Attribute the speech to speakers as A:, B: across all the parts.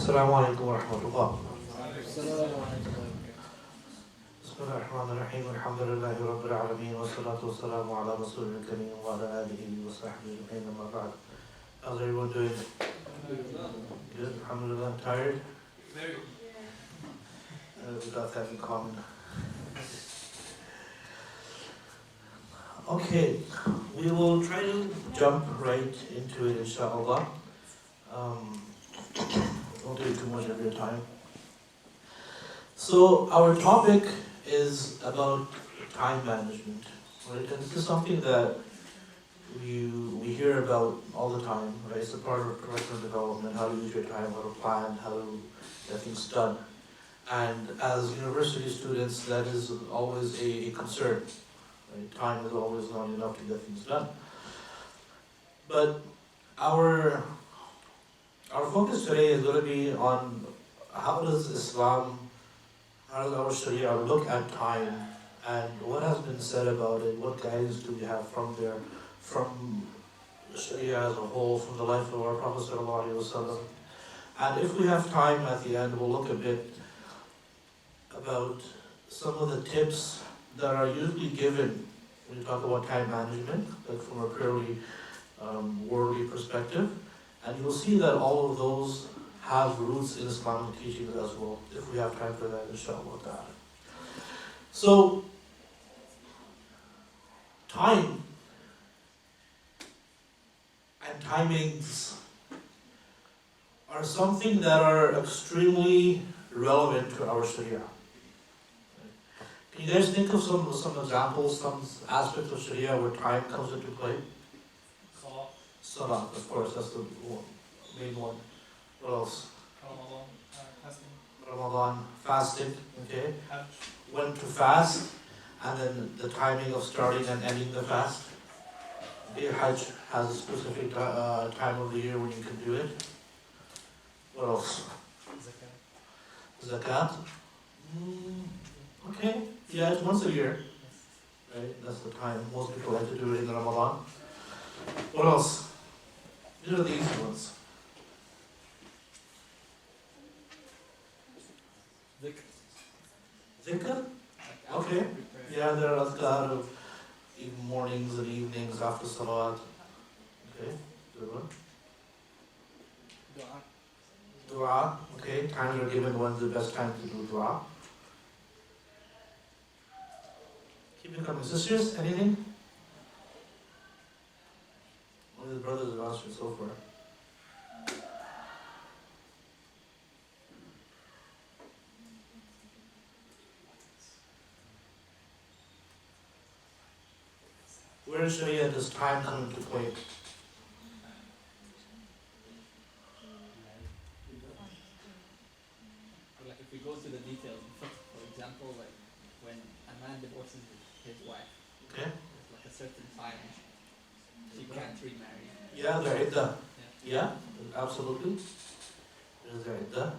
A: Assalamu alaikum wa rahmatullah. Bismillahirrahmanirrahim. Alhamdulillahi rabbil alameen. Wa salatu wa salamu ala rasulil kareem wa ala alihi wa sahbihi ajma'in, amma ba'd. How's everyone doing? Good. Alhamdulillah. Tired? Very. We got that in common. Okay, we will try to jump right into it, inshallah. Don't take too much of your time. So our topic is about time management, right? And this is something that we hear about all the time, right? It's a part of professional development, how to use your time, how to plan, how to get things done. And as university students, that is always a concern. Right? Time is always not enough to get things done. But our focus today is going to be on how does Islam, how does our Sharia look at time, and what has been said about it, what guidance do we have from there, from Sharia as a whole, from the life of our Prophet ﷺ. And if we have time at the end, we'll look a bit about some of the tips that are usually given when you talk about time management, like from a purely worldly perspective. And you'll see that all of those have roots in Islamic teachings as well, if we have time for that, inshallah ta'ala. So, time and timings are something that are extremely relevant to our Sharia. Can you guys think of some examples, some aspects of Sharia where time comes into play? Salah, of course, that's the main one. What else? Ramadan, fasting, okay. When to fast, and then the timing of starting and ending the fast. Okay, Hajj has a specific time of the year when you can do it. What else? Zakat. Okay, yeah, it's once a year. Right, that's the time. Most people like to do it in Ramadan. What else? These are the easy ones. Zikr? Okay. Yeah, there are azkar of mornings and evenings after salat. Okay, good one. Dua. Okay, times are given when's the best time to do dua. Keep it coming. Sisters, anything? Only the brothers have answered so far. Where in Sharia does time come into play?
B: Like if we go to the details, for example, like when a man divorces his wife,
A: Okay.
B: there's like a certain time she can't remarry.
A: Yeah, the iddah. Yeah, absolutely. There's the iddah.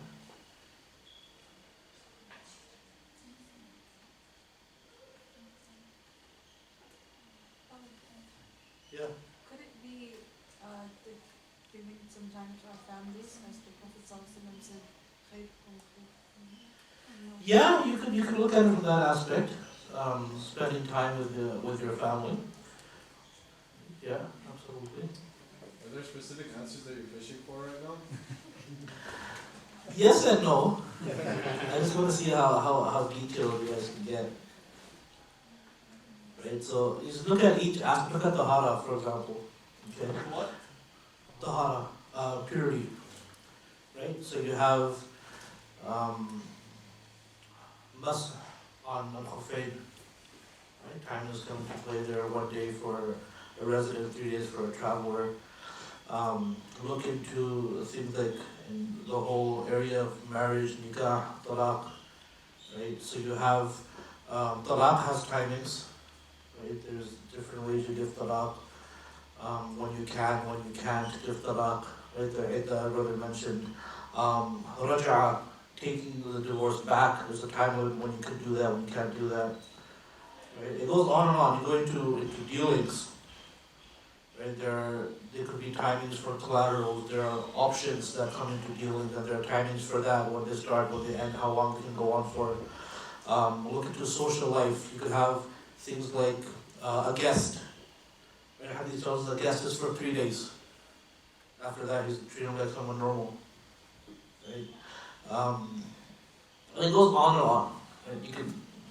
A: Yeah.
C: Could it be giving some time to our families, as the Prophet ﷺ said?
A: Yeah, you could look at it from that aspect. Spending time with your family. Yeah, absolutely.
D: Are there specific answers that you're fishing for right now?
A: Yes and no. I just want to see how detailed you guys can get. Right, so you just look at each aspect. Look at tahara, for example. Okay.
B: What?
A: Tahara, purity. Right, so you have mas on khuffayn. Right, time is coming to play there. 1 day for a resident, 3 days for a traveler. Look into things like in the whole area of marriage, nikah, talaq. Right, so you have talaq has timings. Right, there's different ways you give talaq. When you can, when you can't give talaq. Right, the iddah brother mentioned. Raja'a, taking the divorce back. There's a time limit when you can do that, when you can't do that. Right, it goes on and on. You go into dealings. right? There could be timings for collaterals, there are options that come into dealing, and there are timings for that, when they start, when they end, how long they can go on for. Look into social life, you could have things like a guest. Right? Hadith tells us a guest is for 3 days. After that, he's treated like someone normal. Right? And it goes on and on. Right?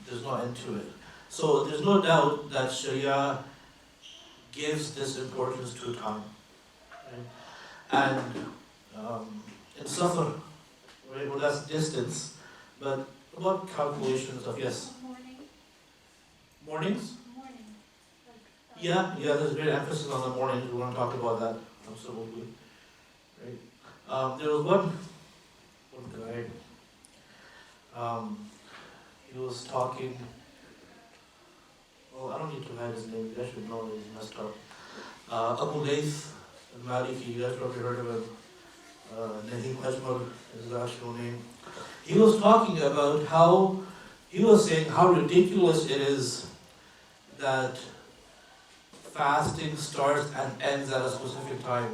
A: There's no end to it. So there's no doubt that Sharia gives this importance to time. Right? And in Safar, right, well that's distance, but about calculations of, yes,
C: Morning,
A: mornings?
C: morning.
A: Yeah, there's great emphasis on the mornings, we want to talk about that, absolutely. Right? There was one guy, he was talking, well, I don't need to hide his name, you guys should know that he's messed up. Abu Layth al-Maliki, you guys probably heard of him. Naheem Ajmal is his actual name. He was talking about how, he was saying how ridiculous it is that fasting starts and ends at a specific time.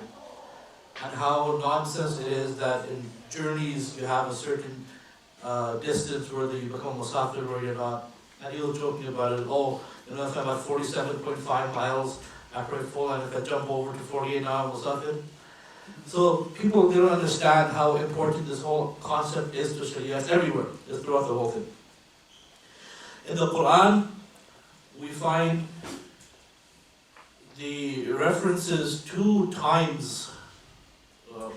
A: And how nonsense it is that in journeys you have a certain distance whether you become musafir or you're not. And he was joking about it, if I'm at 47.5 miles after I fall and if I jump over to 48 now I'm musafir. So people, they don't understand how important this whole concept is to Sharia. It's everywhere, it's throughout the whole thing. In the Quran, we find the references to times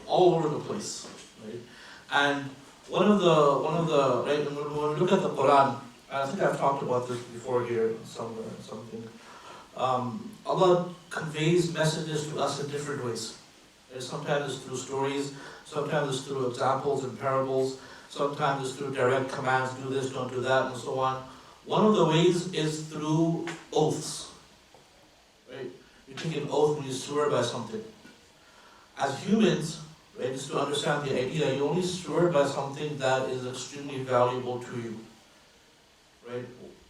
A: all over the place, right? And one of the right, when we look at the Quran, I think I've talked about this before here somewhere, something. Allah conveys messages to us in different ways. Sometimes it's through stories, sometimes it's through examples and parables, sometimes it's through direct commands, do this, don't do that, and so on. One of the ways is through oaths. Right? You take an oath when you swear by something. As humans, right, just to understand the idea, you only swear by something that is extremely valuable to you. Right?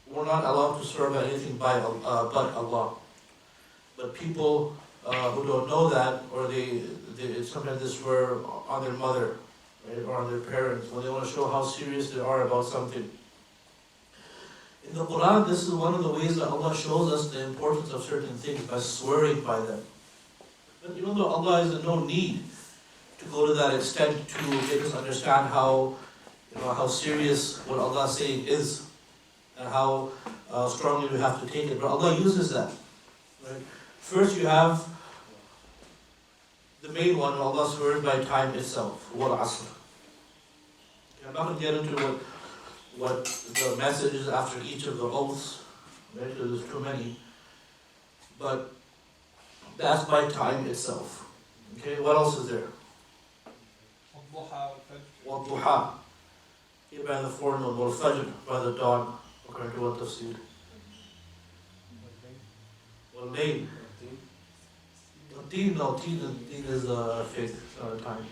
A: We're not allowed to swear by anything but Allah. But people who don't know that, or they sometimes they swear on their mother, right, or on their parents, when they want to show how serious they are about something. In the Quran, this is one of the ways that Allah shows us the importance of certain things by swearing by them. But even though Allah is in no need to go to that extent to make us understand how serious what Allah is saying is, and how strongly we have to take it, but Allah uses that. Right? First, you have the main one, Allah swears by time itself, wal asr. I'm not going to get into what the message is after each of the oaths, right? Because there's too many. But that's by time itself. Okay, what else is there? Wal duha, by the forenoon, wal fajr, by the dawn, according to what tafsir. Wal layl. Teen is a fake time.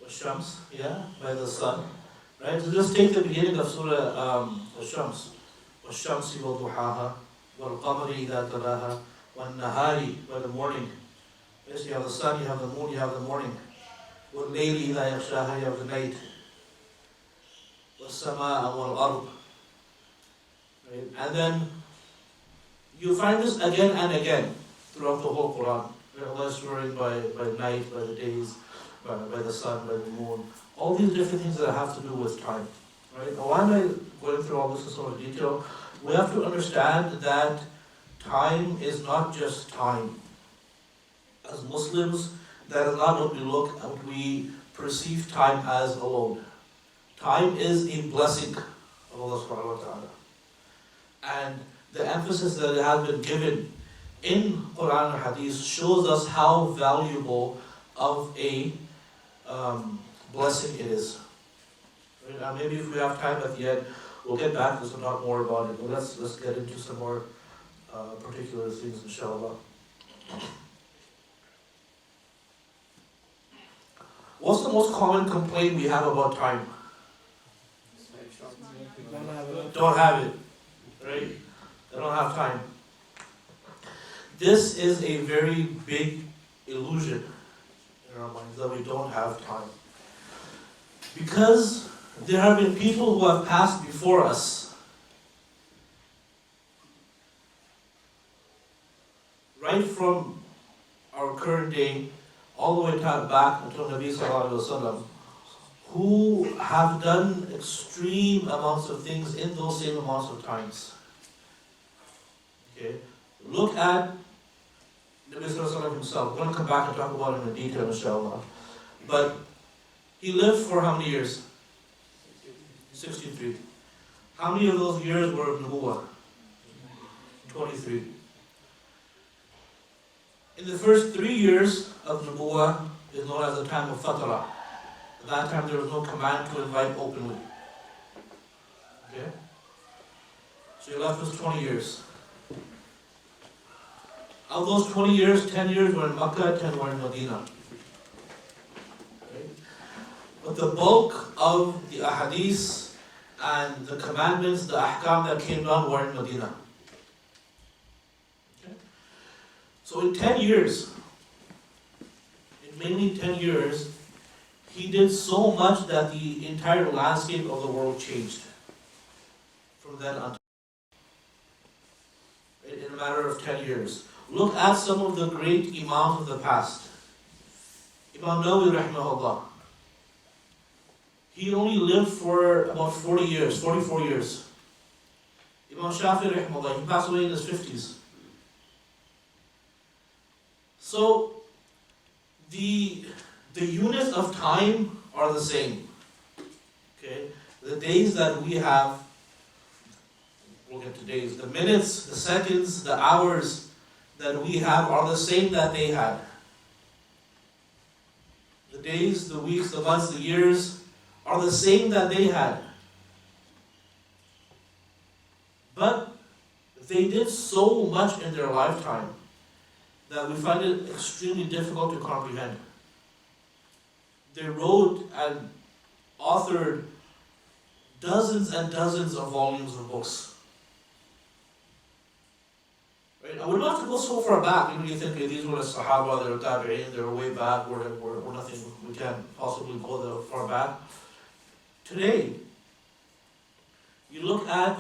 A: Shams, yeah, by the sun. Right? So just take the beginning of Surah Shams. وَالشَّمْسِ وَضُحَاهَا وَالْقَمَرِ إِذَا تَلَاهَا وَالنَّهَارِ, by the morning. Yes, you have the sun, you have the moon, you have the morning. وَاللَّيْلِ إِذَا يَغْشَاهَا, you have the night. وَالسَّمَاءَ وَالْأَرْضِ. Right? And then you find this again and again throughout the whole Quran. Allah is swearing by night, by the days, by the sun, by the moon. All these different things that have to do with time. Right? Now, why am I going through all this in so much detail? We have to understand that time is not just time. As Muslims, that is not what we perceive time as alone. Time is a blessing of Allah subhanahu wa ta'ala. And the emphasis that it has been given in Quran and Hadith shows us how valuable of a blessing it is. Right? Maybe if we have time at the end, we'll get back to this and talk more about it. But let's get into some more particular things, inshallah. What's the most common complaint we have about time? Don't have it. Right? They don't have time. This is a very big illusion in our minds that we don't have time. Because there have been people who have passed before us, right from our current day all the way back until Nabi Sallallahu Alaihi Wasallam, who have done extreme amounts of things in those same amounts of times. Okay? Look at Nabi Sallallahu Alaihi Wasallam himself. We're going to come back and talk about him in detail, inshallah. But he lived for how many years? 63. How many of those years were of Nubuwwah? 23. In the first 3 years of Nubuwwah is known as the time of Fatara. At that time there was no command to invite openly. Okay? So you're left with 20 years. Of those 20 years, 10 years were in Makkah, 10 were in Medina. Okay? But the bulk of the ahadith and the commandments, the ahkam that came down were in Medina. Okay? So in 10 years, in mainly 10 years, he did so much that the entire landscape of the world changed from then on. In a matter of 10 years. Look at some of the great imams of the past. Imam Nawawi rahimahullah. He only lived for about 40 years, 44 years. Imam Shafi rahimahullah, he passed away in his 50s. So, the units of time are the same. Okay? The days that we have, we'll get to days, the minutes, the seconds, the hours that we have are the same that they had. The days, the weeks, the months, the years are the same that they had. But they did so much in their lifetime that we find it extremely difficult to comprehend. They wrote and authored dozens and dozens of volumes of books. Right? And we don't have to go so far back. Even you think, these were the Sahaba, they were Tabi'in, they were way back, we're nothing, we can't possibly go that far back. Today, you look at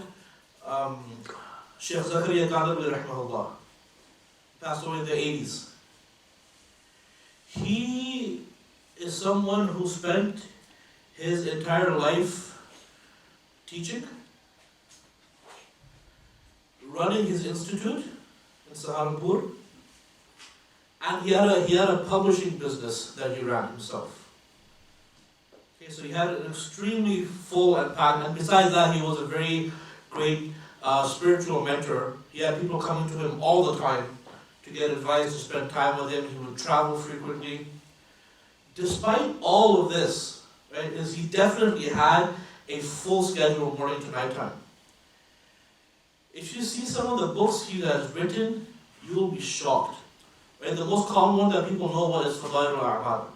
A: Sheikh Zakaria Qadri rahimahullah, passed away in the 80s. He is someone who spent his entire life teaching, running his institute in Saharanpur, and he had a publishing business that he ran himself. Okay, so he had an extremely full and packed, and besides that, he was a very great spiritual mentor. He had people coming to him all the time to get advice, to spend time with him. He would travel frequently. Despite all of this, right, he definitely had a full schedule morning to night time. If you see some of the books he has written, you will be shocked. Right? The most common one that people know about is Fadail al-A'mal.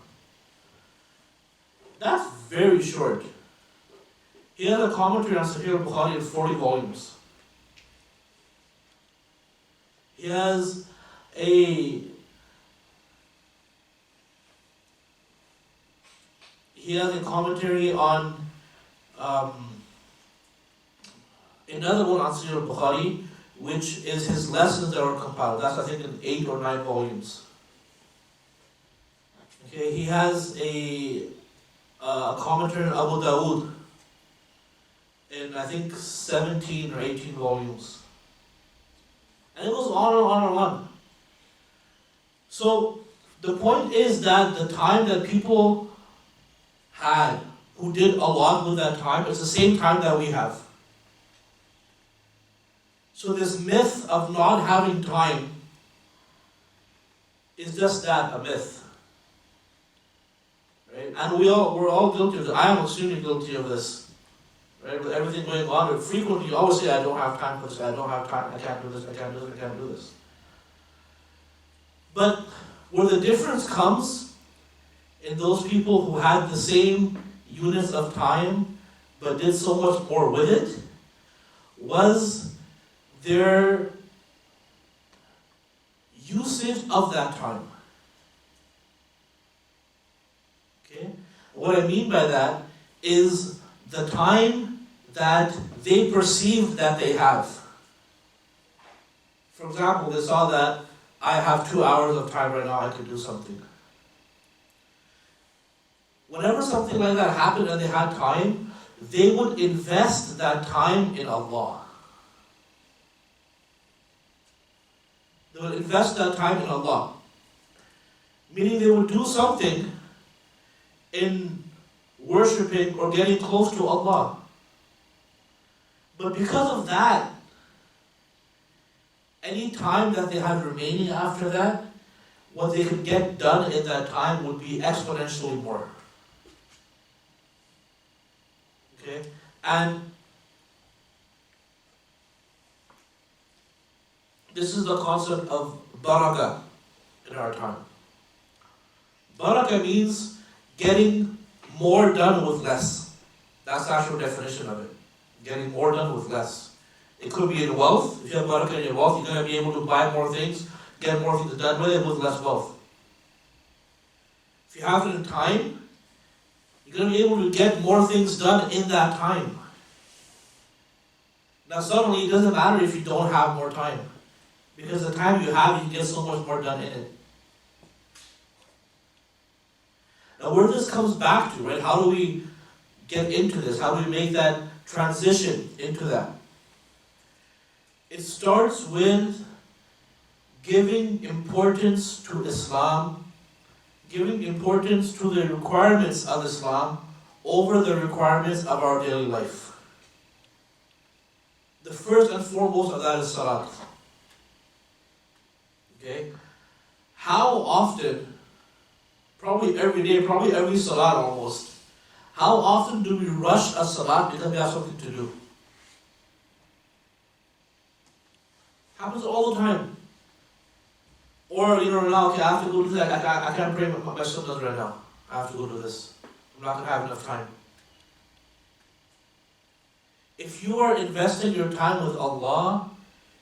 A: That's very short. He has a commentary on Sahih al-Bukhari in 40 volumes. He has a commentary on another one on Sahih al-Bukhari, which is his lessons that are compiled. That's, I think, in 8 or 9 volumes. Okay, he has a commentary on Abu Dawood in, I think, 17 or 18 volumes. And it goes on and on and on. So, the point is that the time that people had, who did a lot with that time, it's the same time that we have. So this myth of not having time is just that, a myth. Right? And we're all guilty of it. I am extremely guilty of this. Right? With everything going on, frequently you always say, I don't have time for this, I don't have time, I can't do this, I can't do this, I can't do this. But where the difference comes in those people who had the same units of time but did so much more with it was their usage of that time. Okay? What I mean by that is the time that they perceive that they have. For example, they saw that I have 2 hours of time right now, I can do something. Whenever something like that happened and they had time, they would invest that time in Allah. They would invest that time in Allah. Meaning they would do something in worshipping or getting close to Allah. But because of that, any time that they have remaining after that, what they could get done in that time would be exponentially more. Okay? And this is the concept of barakah in our time. Barakah means getting more done with less. That's the actual definition of it. Getting more done with less. It could be in wealth. If you have barakah in your wealth, you're going to be able to buy more things, get more things done with it with less wealth. If you have it in time, you're going to be able to get more things done in that time. Now suddenly it doesn't matter if you don't have more time. Because the time you have, you can get so much more done in it. Now where this comes back to, right? How do we get into this? How do we make that transition into that? It starts with giving importance to Islam, giving importance to the requirements of Islam over the requirements of our daily life. The first and foremost of that is salat. Okay? How often, probably every day, probably every salat almost, how often do we rush a salat because we have something to do? Happens all the time. Or, now, okay, I have to go do that. I can't pray my sunnahs right now. I have to go do this. I'm not going to have enough time. If you are investing your time with Allah,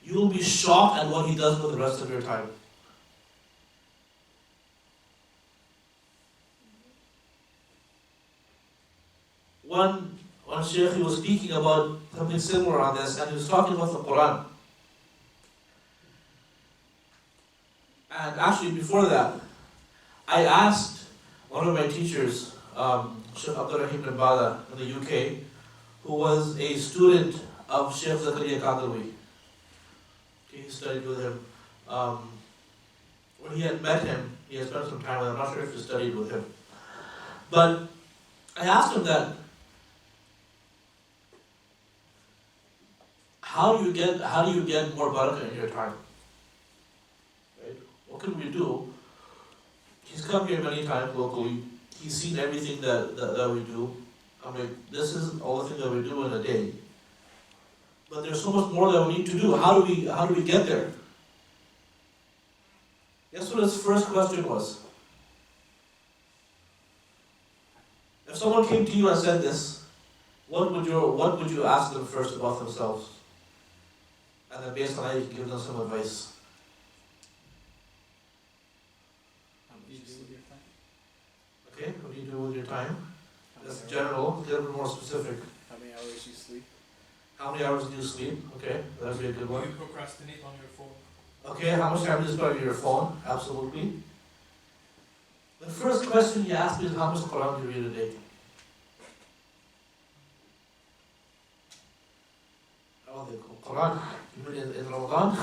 A: you will be shocked at what He does with the rest of your time. One Shaykh, he was speaking about something similar on this, and he was talking about the Quran. And actually, before that, I asked one of my teachers, Sheikh Abdul Rahim bin Bada in the UK, who was a student of Sheikh Zakaria Kadawi. He studied with him. When he had met him, he had spent some time with him. I'm not sure if he studied with him. But I asked him that, how do you get more barakah in your time? Right? What can we do? He's come here many times locally. He's seen everything that we do. I mean, this is all the things that we do in a day. But there's so much more that we need to do. How do we get there? Guess what his first question was? If someone came to you and said this, what would you ask them first about themselves? And then based on that, you can give them some advice.
B: How do you do with your time?
A: Okay, what do you do with your time? That's general, get a little more specific.
D: How many hours you sleep?
A: How many hours do you sleep? Okay, that would be a good one.
E: You procrastinate on your phone.
A: Okay, how much time do you spend on your phone? Absolutely. The first question you ask me is how much Quran do you read a day? Oh, the Quran? You mean in Ramadan?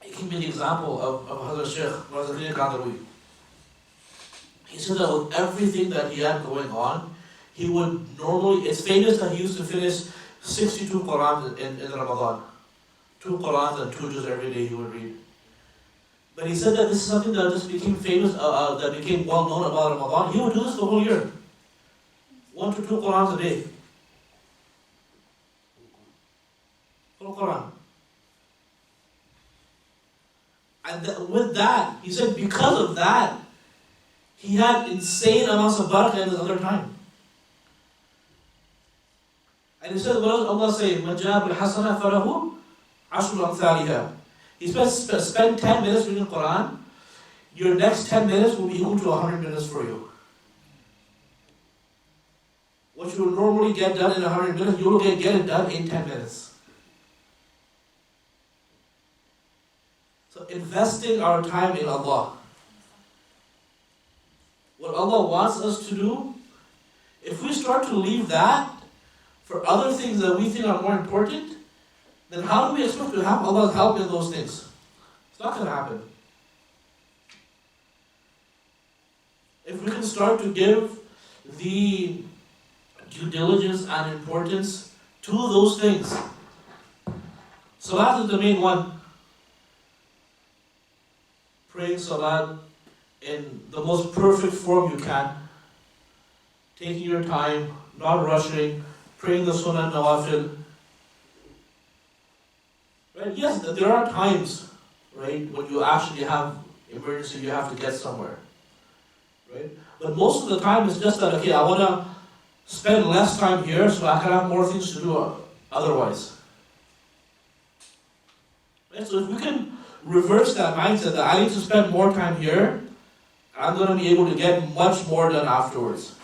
A: He gave me the example of Hazrat Sheikh Zakaria Kadawi. He said that with everything that he had going on, he would normally, it's famous that he used to finish 62 Qurans in Ramadan. 2 Qurans and 2 juz every day he would read. But he said that this is something that just became famous, that became well known about Ramadan. He would do this the whole year. 1 to 2 Qurans a day. Full Quran. And with that, he said because of that, he had insane amounts of barakah in his other time. And he said, what does Allah say? مَنْ جَاءَ بِالْحَسَنَةِ فَلَهُ Ashru Amthaliha. You spend 10 minutes reading the Quran, your next 10 minutes will be equal to 100 minutes for you. What you will normally get done in 100 minutes, you will get it done in 10 minutes. So investing our time in Allah. What Allah wants us to do, if we start to leave that for other things that we think are more important, then how do we expect to have Allah's help in those things? It's not going to happen. If we can start to give the due diligence and importance to those things. Salat is the main one. Praying Salat in the most perfect form you can. Taking your time, not rushing, praying the Sunnah Nawafil. Right? Yes, there are times, right, when you actually have emergency, you have to get somewhere. Right? But most of the time it's just that, okay, I want to spend less time here so I can have more things to do otherwise. Right? So if we can reverse that mindset that I need to spend more time here, I'm going to be able to get much more done afterwards.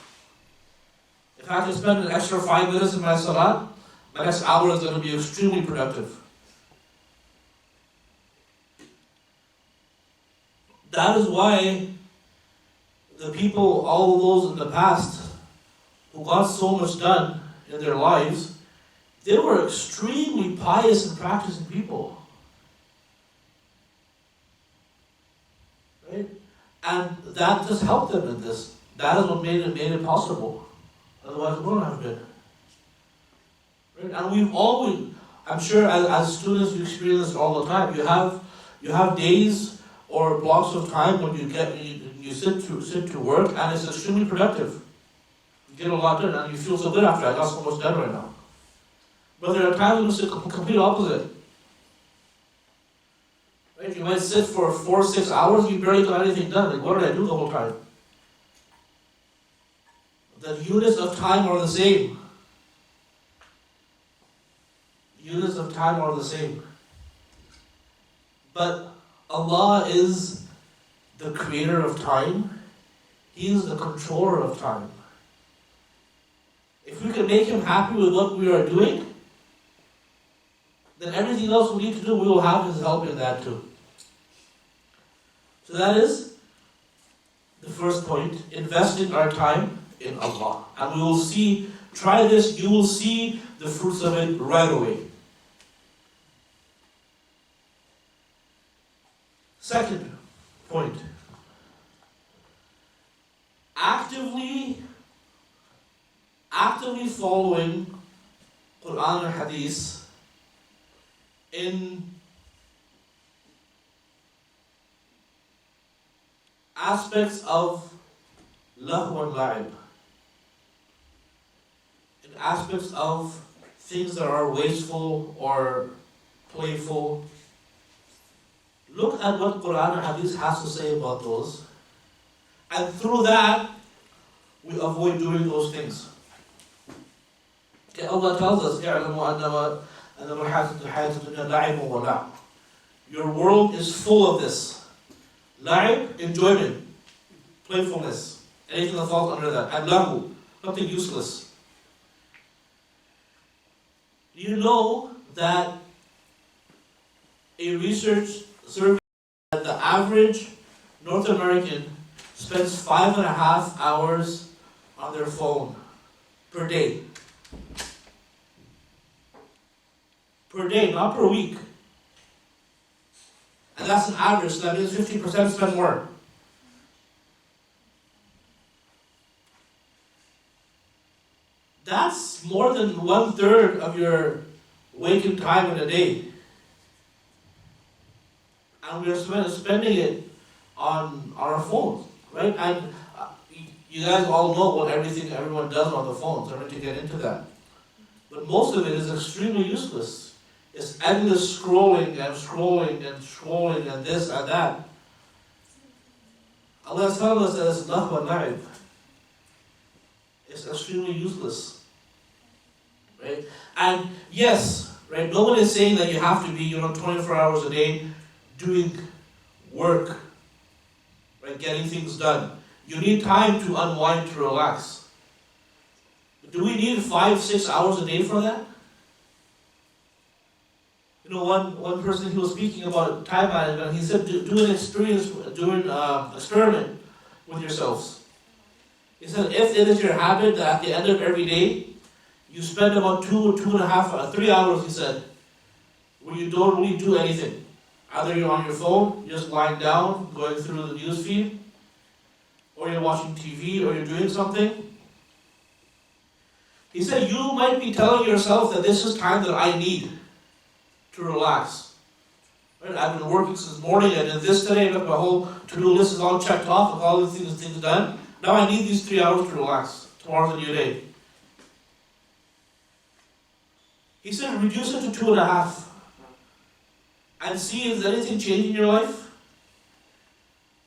A: If I can spend an extra 5 minutes in my salat, my next hour is going to be extremely productive. That is why the people, all those in the past, who got so much done in their lives, they were extremely pious and practicing people. Right? And that just helped them in this. That is what made it possible. Otherwise it wouldn't have been. Right? And we've always, I'm sure as students you experience this all the time. You have days or blocks of time when you sit to work and it's extremely productive. You get a lot done and you feel so good after I got so much done right now. But there are times when it's the complete opposite. Right? You might sit for 4 or 6 hours, you barely got anything done. Like, what did I do the whole time? The units of time are the same. Units of time are the same. But Allah is the creator of time. He is the controller of time. If we can make Him happy with what we are doing, then everything else we need to do, we will have His help in that too. So that is the first point, investing our time in Allah. And we will see, try this, you will see the fruits of it right away. Second point, actively following Quran and Hadith in aspects of lahu and la'ib, in aspects of things that are wasteful or playful. Look at what Quran and Hadith has to say about those, and through that, we avoid doing those things. Okay, Allah tells us, your world is full of this. La'ib, enjoyment, playfulness, anything that falls under that. And lahu, nothing useless. Do you know that a research survey that the average North American spends 5.5 hours on their phone per day? Per day, not per week. And that's an average, so that means 50% spend more. That's more than 1/3 of your waking time in a day. And we're spending it on our phones, right? And you guys all know what everyone does on the phones. I'm going to get into that. But most of it is extremely useless. It's endless scrolling and scrolling and scrolling and this and that. Allah is telling us that it's lahu and la'ib. It's extremely useless. Right? And yes, Right? No one is saying that you have to be, 24 hours a day doing work, right? Getting things done. You need time to unwind, to relax. Do we need 5-6 hours a day for that? One person, he was speaking about time management. He said, do an experiment with yourselves. He said, if it is your habit that at the end of every day, you spend about 2.5, 3 hours, he said, where you don't really do anything. Either you're on your phone, you're just lying down, going through the news feed, or you're watching TV, or you're doing something. He said, you might be telling yourself that this is time that I need to relax. Right? I've been working since morning, and then this today, my whole to-do list is all checked off, with all the things done. Now I need these 3 hours to relax. Tomorrow's a new day. He said, reduce it to 2.5. And see, is anything changing in your life?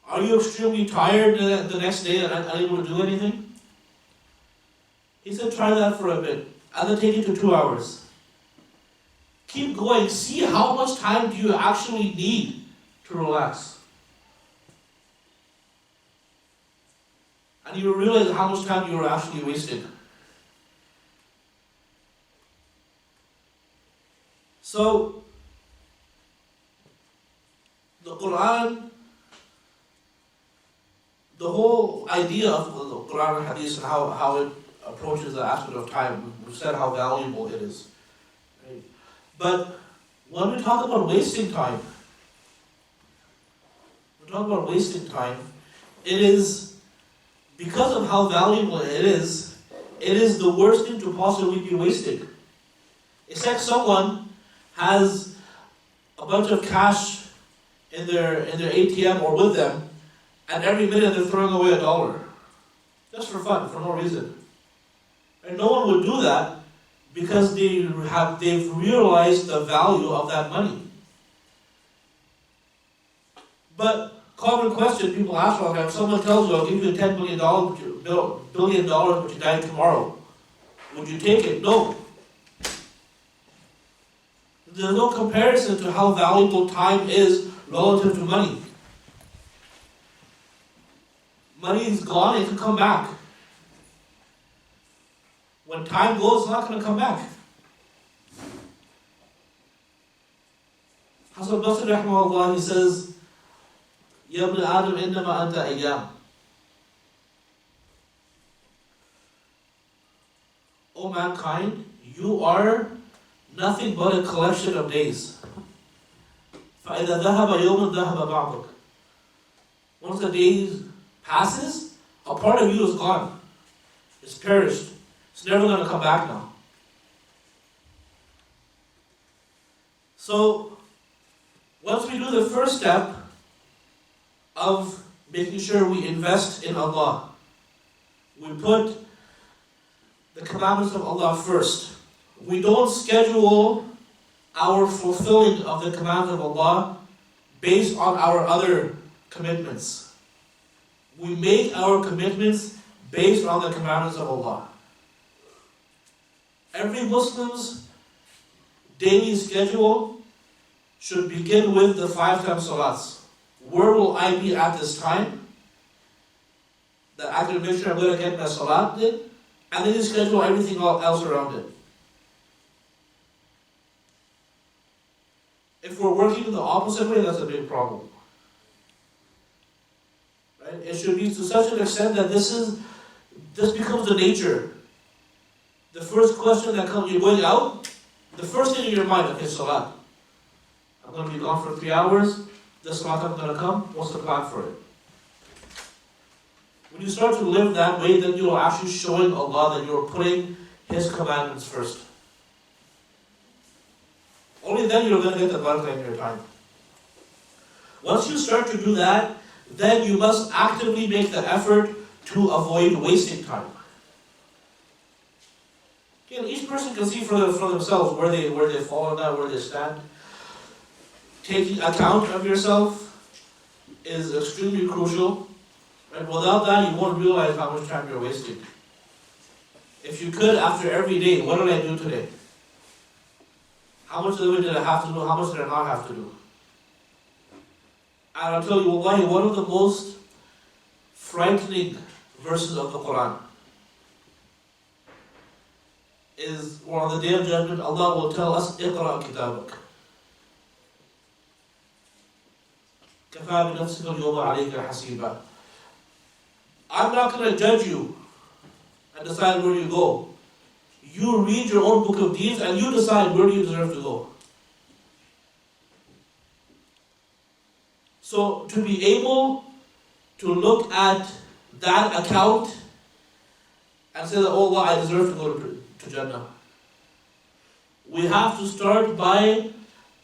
A: Are you extremely tired the next day and unable to do anything? He said, try that for a bit. And then take it to 2 hours. Keep going. See how much time do you actually need to relax. And you will realize how much time you are actually wasting. So, the Quran, the whole idea of the Quran and Hadith and how it approaches the aspect of time, we've said how valuable it is. Right? But when we talk about wasting time, it is, because of how valuable it is the worst thing to possibly be wasted. It's like someone has a bunch of cash in their ATM or with them, and every minute they're throwing away $1. Just for fun, for no reason. And no one would do that because they've realized the value of that money. But common question people ask all the time, if someone tells you, I'll give you $10 billion, but you die tomorrow, would you take it? No. There's no comparison to how valuable time is relative to money. Money is gone, it can come back. When time goes, it's not going to come back. Hasan Basri rahimahullah, he says, Ya ibn Adam innama anta ayyam. O mankind, you are nothing but a collection of days. فَإِذَا ذَهَبَ يَوْمٌ ذَهَبَ بَعْضُكَ. Once the days passes, a part of you is gone. It's perished. It's never going to come back now. So, once we do the first step of making sure we invest in Allah, we put the commandments of Allah first. We don't schedule our fulfilling of the commandments of Allah based on our other commitments. We make our commitments based on the commandments of Allah. Every Muslim's daily schedule should begin with the 5 times salats. Where will I be at this time? That I can make sure I'm going to get my salat in, and then you schedule everything else around it. If we're working the opposite way, that's a big problem. Right? It should be to such an extent that this becomes the nature. The first question that comes, you're going out, the first thing in your mind, okay, salat. I'm going to be gone for 3 hours, this salat I'm going to come, what's the plan for it? When you start to live that way, then you're actually showing Allah that you're putting His commandments first. Only then you're going to get the barakah in your time. Once you start to do that, then you must actively make the effort to avoid wasting time. Again, each person can see for themselves where they fall on that, where they stand. Taking account of yourself is extremely crucial. Right? Without that, you won't realize how much time you're wasting. If you could, after every day, what did I do today? How much of the way did I have to do? How much did I not have to do? And I'll tell you, wallahi, one of the most frightening verses of the Quran is where on the Day of Judgment, Allah will tell us, اقرأ كتابك. كفى بنفسك اليوم عليك حسيبا. I'm not going to judge you and decide where you go. You read your own book of deeds and you decide where you deserve to go. So to be able to look at that account and say that, oh Allah, I deserve to go to Jannah. We have to start by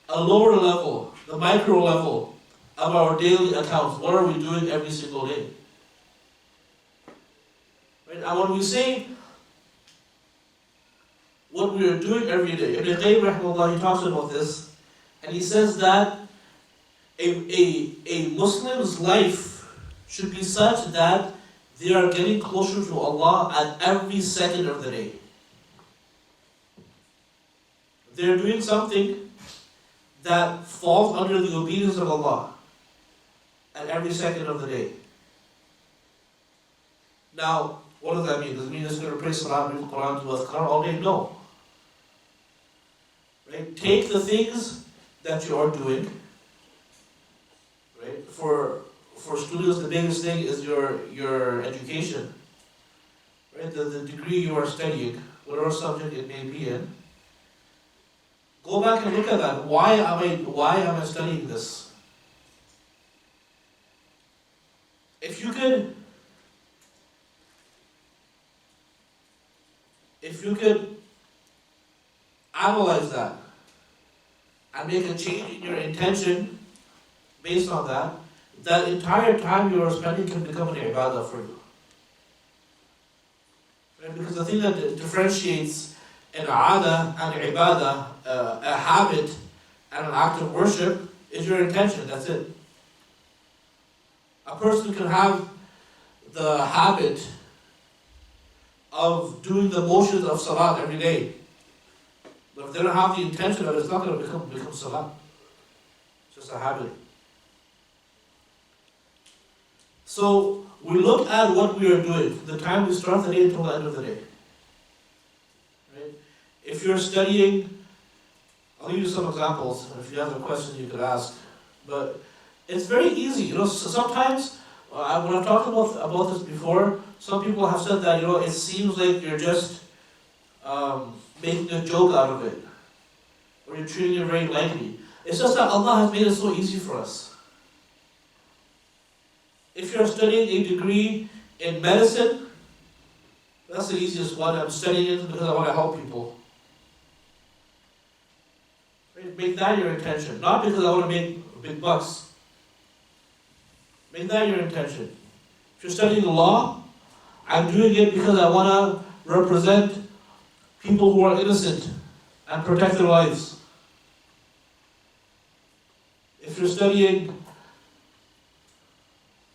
A: a lower level, the micro level of our daily accounts. What are we doing every single day? Right? And when we say what we are doing every day, Ibn Qayyim rahimahullah, he talks about this, and he says that a Muslim's life should be such that they are getting closer to Allah at every second of the day. They're doing something that falls under the obedience of Allah at every second of the day. Now, what does that mean? Does it mean it's going to pray Salah, read the Quran, do Azkar all day? No. Right? Take the things that you are doing. Right? For students, the biggest thing is your education. Right? The degree you are studying, whatever subject it may be in. Go back and look at that. Why am I studying this? If you could analyze that and make a change in your intention based on that, that entire time you are spending can become an ibadah for you. Right? Because the thing that differentiates an aada and ibadah, a habit and an act of worship, is your intention. That's it. A person can have the habit of doing the motions of salat every day, but if they don't have the intention of it, it's not going to become salat. It's just a habit. So we look at what we are doing from the time we start the day until the end of the day. Right? If you're studying, I'll give you some examples. If you have a question, you could ask. But it's very easy. You know, sometimes when I've talked about this before, some people have said that, you know, it seems like you're just making a joke out of it, or you're treating it very lightly. It's just that Allah has made it so easy for us. If you're studying a degree in medicine, that's the easiest one. I'm studying it because I want to help people. Right? Make that your intention, not because I want to make big bucks. Make that your intention. If you're studying law, I'm doing it because I want to represent people who are innocent and protect their lives. If you're studying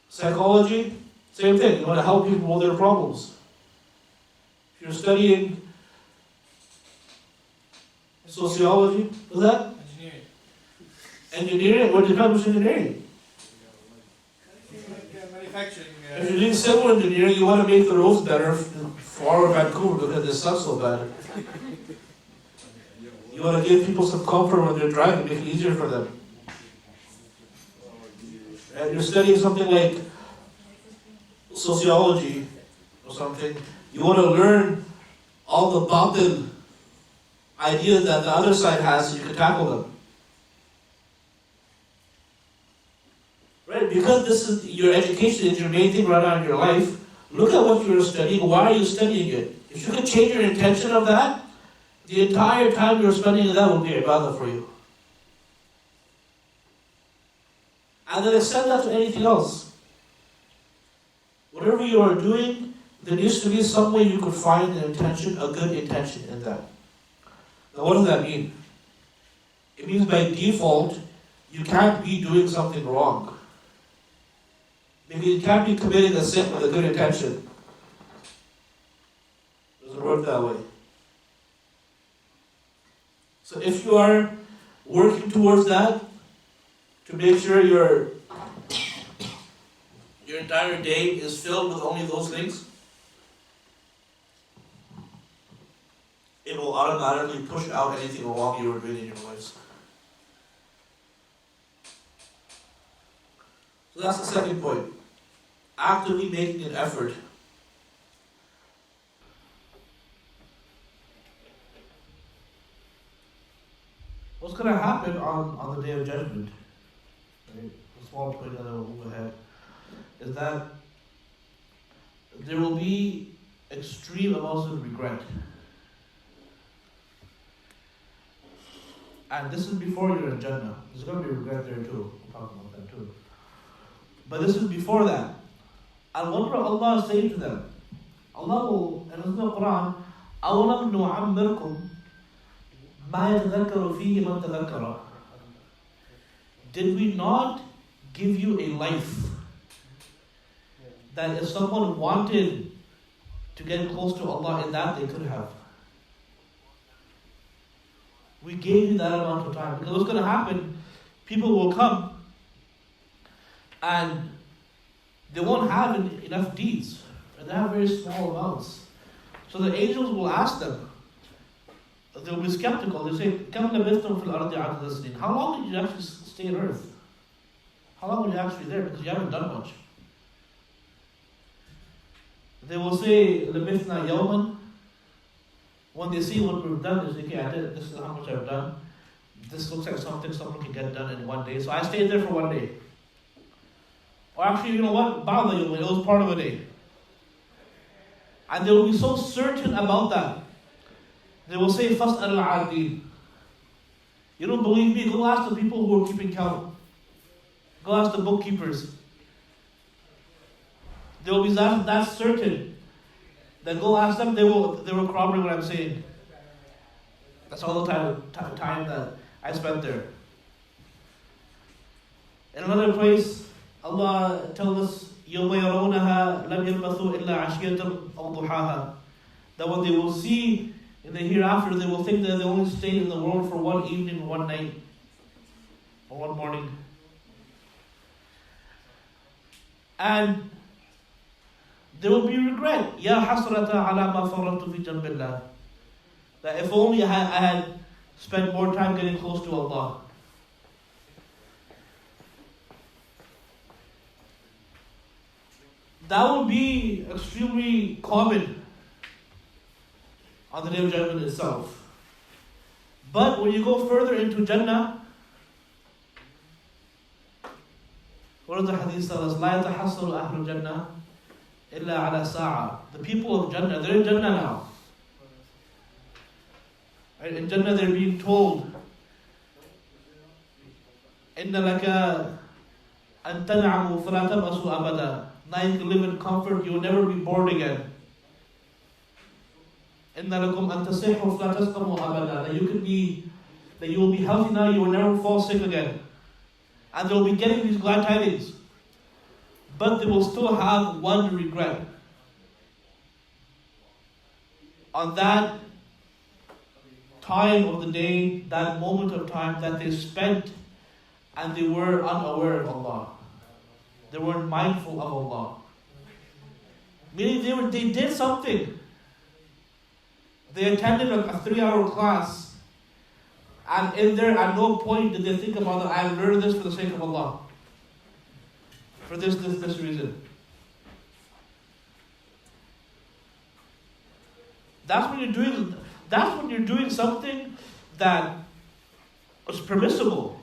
A: psychology, same thing. You want to help people with their problems. If you're studying sociology, what's that? Engineering? What depends on engineering?
D: Manufacturing.
A: If you're doing civil engineering, you want to make the roads better for Vancouver because they suck so bad. You want to give people some comfort when they're driving, make it easier for them. And you're studying something like sociology or something, you want to learn all the batil ideas that the other side has so you can tackle them. Right? Because this is your education, is your main thing right now in your life, look at what you're studying, why are you studying it? If you can change your intention of that, the entire time you're spending that will be ibadah for you. And then extend that to anything else. Whatever you are doing, there needs to be some way you could find an intention, a good intention in that. Now what does that mean? It means by default, you can't be doing something wrong. Maybe you can't be committing a sin with a good intention. It doesn't work that way. So if you are working towards that, to make sure your entire day is filled with only those things, it will automatically push out anything wrong you were doing in your lives. So that's the second point. Actively making an effort. What's going to happen on the day of judgment, right? A small point that I will move ahead, is that there will be extreme amounts of regret. And this is before you're in Jannah. There's going to be regret there too. We'll talk about that too. But this is before that. And what will Allah say to them? Allah will, and in the Quran, أَوَلَمْ نُعَمِّرْكُمْ مَا يَتَذَكَّرُ فِيهِ مَنْ تَذَكَّرَ. Did we not give you a life that if someone wanted to get close to Allah in that, they could have? We gave you that amount of time. Because what's going to happen, people will come and they won't have enough deeds. And they have very small amounts. So the angels will ask them, they'll be skeptical. They'll say, كَمْ لَبِثْتُمْ فِي الْأَرْضِ عَدَدَ سِنِينَ. How long did you actually stay on earth? How long were you actually there? Because you haven't done much. They will say, لَبِثْنَا يَوْمًا. When they see what we've done, they say, okay, I did, this is how much I've done. This looks like something someone can get done in one day. So I stayed there for 1 day. Or actually, you know what? Ba'da yawm, it was part of a day. And they will be so certain about that. They will say, فَاسْأَلْ الْعَادِينَ. You don't believe me? Go ask the people who are keeping count. Go ask the bookkeepers. They will be that certain. Then go ask them, they will corroborate what I'm saying. That's all the time that I spent there. In another place, Allah tells us, يَوْمَ يَرَوْنَهَا لَمْ يَلْبَثُوا إِلَّا عَشِيَّةً أَوْ ضُحَاهَا. That when they will see in the hereafter, they will think that they only stayed in the world for one evening, one night, or one morning. And there will be regret. Ya hasrata ala ma farratu fi jambillah. That if only I had spent more time getting close to Allah. That would be extremely common on the day of judgment itself. But when you go further into Jannah, what does the Hadith tell us? لا يتحصل أهل الجنة إلا على ساعة. The people of Jannah, they're in Jannah now. Right? In Jannah they're being told, إن لك أن تنعم فلا تبأس أبدا. Now you can live in comfort, you will never be bored again. إن لكم أن تصحوا فلا تسقموا أبدا. That you will be healthy now, you will never fall sick again. And they will be getting these glad tidings. But they will still have one regret. On that time of the day, that moment of time that they spent and they were unaware of Allah. They weren't mindful of Allah. Meaning they did something. They attended a 3-hour class, and in there at no point did they think about that I learned this for the sake of Allah. For this reason. That's when you're doing something that was permissible.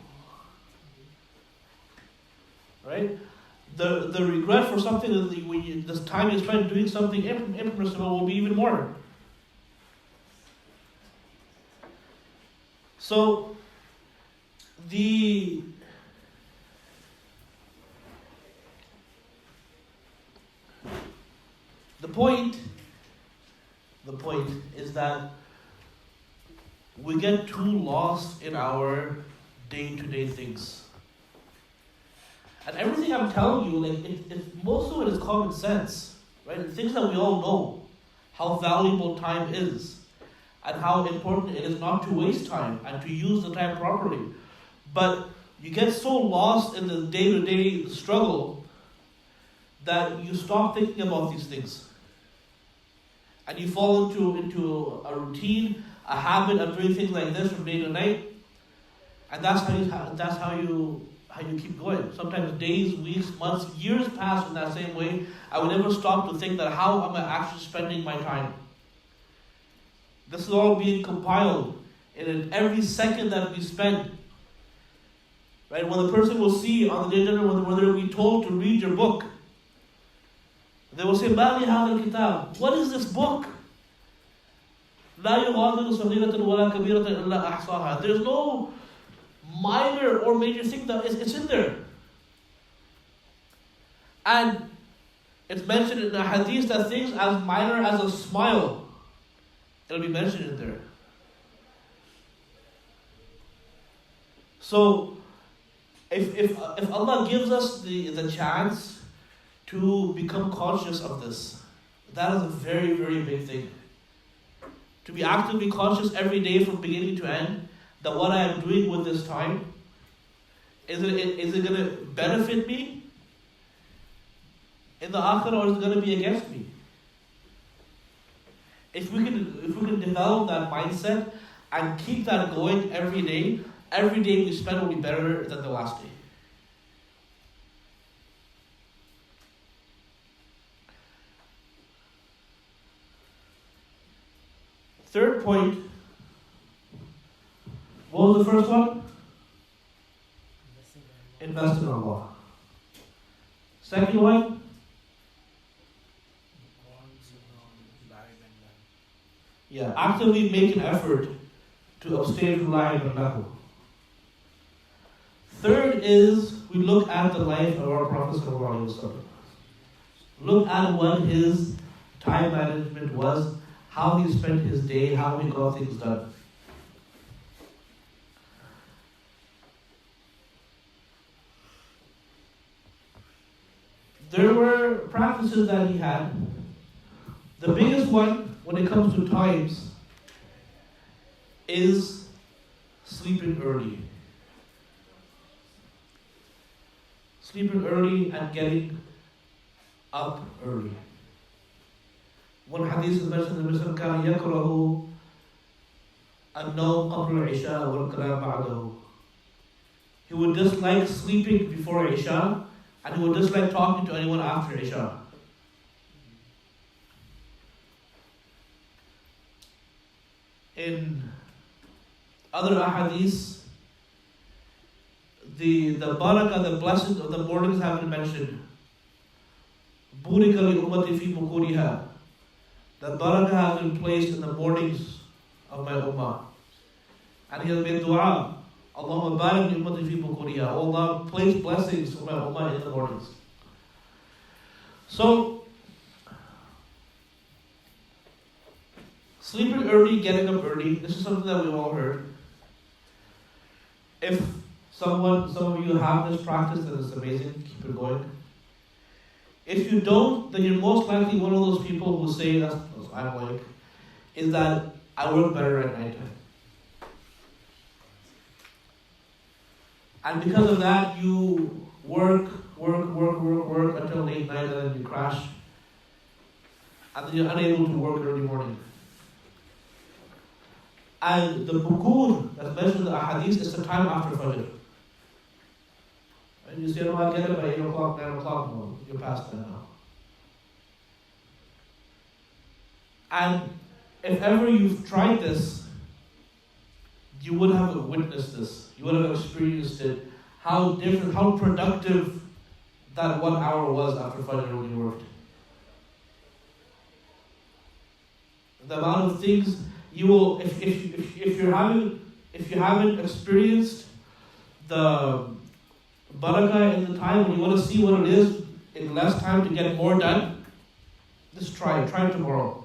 A: Right? The regret for something that when this time you spend doing something impermissible will be even more. So the point is that we get too lost in our day-to-day things. And everything I'm telling you, most of it is common sense, right? Things that we all know, how valuable time is. and how important it is not to waste time and to use the time properly. But you get so lost in the day-to-day struggle that you stop thinking about these things. And you fall into a routine, a habit of doing things like this from day to night. And that's how you keep going. Sometimes days, weeks, months, years pass in that same way. I would never stop to think that how am I actually spending my time? This is all being compiled in every second that we spend. Right? When the person will see on the internet, when they'll be told to read your book, they will say, "Mali hadha al-kitab." What is this book? لا يغادر صغيرة ولا كبيرة إلا أحصاها. There's no minor or major thing that it's in there. And it's mentioned in the Hadith that things as minor as a smile, it'll be mentioned in there. So, if Allah gives us the chance to become conscious of this, that is a very, very big thing. To be actively conscious every day from beginning to end, that what I am doing with this time, is it going to benefit me in the akhirah, or is it going to be against me? If we can develop that mindset and keep that going every day we spend will be better than the last day. Third point, what was the first one? Invest in Allah. Second one? Yeah, actively make an effort to abstain from lying and lahu. Third is, we look at the life of our Prophet ﷺ. Look at what his time management was, how he spent his day, how he got things done. There were practices that he had. The biggest one, when it comes to times, is sleeping early. Sleeping early and getting up early. One hadith is mentioned in the Muslim كان يكره النوم قبل العشاء والكلام بعده. He would dislike sleeping before Isha, and he would dislike talking to anyone after Isha. In other ahadiths, the barakah, the blessings of the mornings have been mentioned. Burika li ummati fi bukuriha. The barakah has been placed in the mornings of my ummah. And he has made dua. Allahumma barik li ummati fi bukuriha. Oh Allah, place blessings for my ummah in the mornings. So, sleeping early, getting up early, this is something that we've all heard. If some of you have this practice, then it's amazing, keep it going. If you don't, then you're most likely one of those people who say, that's I'm like, is that I work better at night time. And because of that, you work until late night, and then you crash. And then you're unable to work early morning. And the bukur that's mentioned in the ahadith is the time after Fajr. And you say, no, I'll get it by 8 o'clock, 9 o'clock, no, you're past that now. And if ever you've tried this, you would have witnessed this. You would have experienced it. How different, how productive that 1 hour was after Fajr when you worked. The amount of things you will, if you haven't experienced the barakah in the time when you want to see what it is in less time to get more done, just try it tomorrow.